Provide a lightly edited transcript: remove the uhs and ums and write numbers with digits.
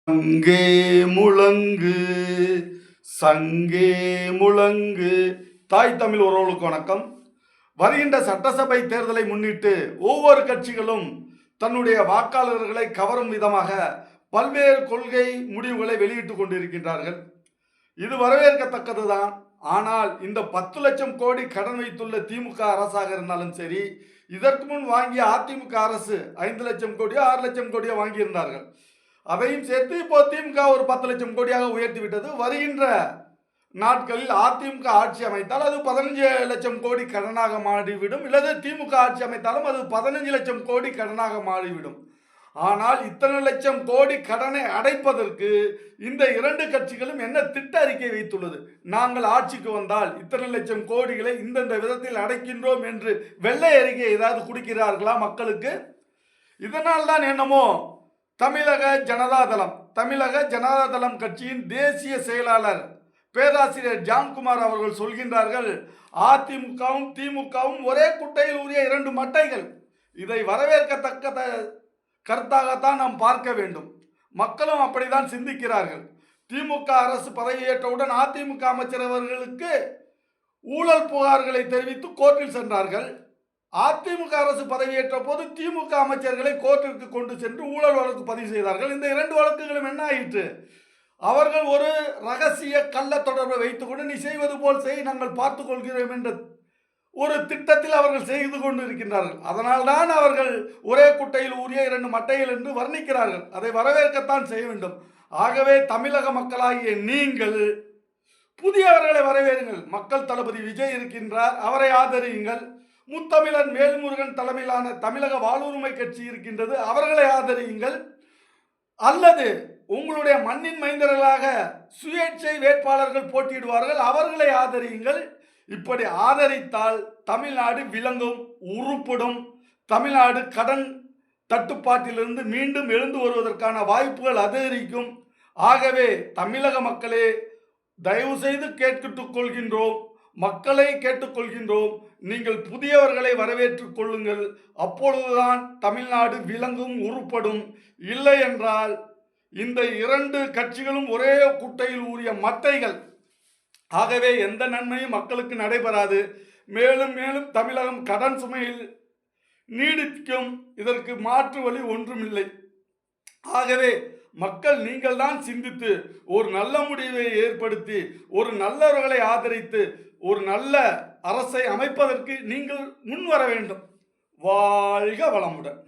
சங்கே முழங்கு சங்கே முழங்கு. தாய் தமிழ் உறவுகளுக்கு வணக்கம். வருகின்ற சட்டசபை தேர்தலை முன்னிட்டு ஒவ்வொரு கட்சிகளும் தன்னுடைய வாக்காளர்களை கவரும் விதமாக பல்வேறு கொள்கை முடிவுகளை வெளியிட்டுக் கொண்டிருக்கின்றார்கள். இது வரவேற்கத்தக்கதுதான். ஆனால் இந்த 10 லட்சம் கோடி கடன் வைத்துள்ள திமுக அரசாக இருந்தாலும் சரி, இதற்கு முன் வாங்கிய அதிமுக அரசு 5 லட்சம் கோடியோ 6 லட்சம் கோடியோ வாங்கியிருந்தார்கள். அதையும் சேர்த்து இப்போ திமுக ஒரு 10 லட்சம் கோடியாக உயர்த்தி விட்டது. வருகின்ற நாட்களில் அதிமுக ஆட்சி அமைத்தால் அது 15 லட்சம் கோடி கடனாக மாறிவிடும். இல்லது திமுக ஆட்சி அமைத்தாலும் அது 15 லட்சம் கோடி கடனாக மாறிவிடும். ஆனால் இத்தனை லட்சம் கோடி கடனை அடைப்பதற்கு இந்த இரண்டு கட்சிகளும் என்ன திட்ட அறிக்கை வைத்துள்ளது? நாங்கள் ஆட்சிக்கு வந்தால் இத்தனை லட்சம் கோடிகளை இந்தந்த விதத்தில் அடைக்கின்றோம் என்று வெள்ளை அறிக்கை ஏதாவது கொடுக்கிறார்களா மக்களுக்கு? இதனால் தான் என்னமோ தமிழக ஜனதாதளம் கட்சியின் தேசிய செயலாளர் பேராசிரியர் ஜான்குமார் அவர்கள் சொல்கின்றார்கள், அதிமுகவும் திமுகவும் ஒரே குட்டையில் ஊறிய 2 மட்டைகள். இதை வரவேற்கத்தக்க கருத்தாகத்தான் நாம் பார்க்க வேண்டும். மக்களும் அப்படிதான் சிந்திக்கிறார்கள். திமுக அரசு பதவியேற்றவுடன் அதிமுக அமைச்சர் அவர்களுக்கு ஊழல் புகார்களை தெரிவித்து கோர்ட்டில் சென்றார்கள். அதிமுக அரசு பதவியேற்ற போது திமுக அமைச்சர்களை கோர்ட்டிற்கு கொண்டு சென்று ஊழல் வழக்கு பதிவு செய்தார்கள். இந்த 2 வழக்குகளும் என்ன ஆயிற்று? அவர்கள் ஒரு ரகசிய கள்ள தொடர்பை வைத்துக்கொண்டு நீ செய்வது போல் செய், நாங்கள் பார்த்துக் கொள்கிறோம் என்ற ஒரு திட்டத்தில் அவர்கள் செய்து கொண்டு இருக்கின்றார்கள். அதனால்தான் அவர்கள் ஒரே குட்டையில் ஊறிய 2 மட்டைகள் என்று வர்ணிக்கிறார்கள். அதை வரவேற்கத்தான் செய்ய வேண்டும். ஆகவே தமிழக மக்களாகிய நீங்கள் புதியவர்களை வரவேறுங்கள். மக்கள் தளபதி விஜய் இருக்கின்றார், அவரை ஆதரியுங்கள். முத்தமிழன் வேல்முருகன் தலைமையிலான தமிழக வாழ்வுரிமை கட்சி இருக்கின்றது, அவர்களை ஆதரியுங்கள். அல்லது உங்களுடைய மண்ணின் மைந்தர்களாக சுயேட்சை வேட்பாளர்கள் போட்டியிடுவார்கள், அவர்களை ஆதரியுங்கள். இப்படி ஆதரித்தால் தமிழ்நாடு விளங்கும், உருப்படும். தமிழ்நாடு கடன் தட்டுப்பாட்டிலிருந்து மீண்டும் எழுந்து வருவதற்கான வாய்ப்புகள் அதிகரிக்கும். ஆகவே தமிழக மக்களே, தயவு செய்து கேட்டுக் கொள்கின்றோம், மக்களை கேட்டுக்கொள்கின்றோம், நீங்கள் புதியவர்களை வரவேற்றுக் கொள்ளுங்கள். அப்பொழுதுதான் தமிழ்நாடு விளங்கும், உருப்படும். இல்லை என்றால் இந்த 2 கட்சிகளும் ஒரே குட்டையில் ஊறிய மட்டைகள். ஆகவே எந்த நன்மையும் மக்களுக்கு நடைபெறாது. மேலும் மேலும் தமிழகம் கடன் சுமையில் நீடிக்கும். இதற்கு மாற்று வழி ஒன்றுமில்லை. ஆகவே மக்கள் நீங்கள் தான் சிந்தித்து ஒரு நல்ல முடிவை ஏற்படுத்தி ஒரு நல்லவர்களை ஆதரித்து ஒரு நல்ல அரசை அமைப்பதற்கு நீங்கள் முன்வர வேண்டும். வாழ்க வளமுடன்.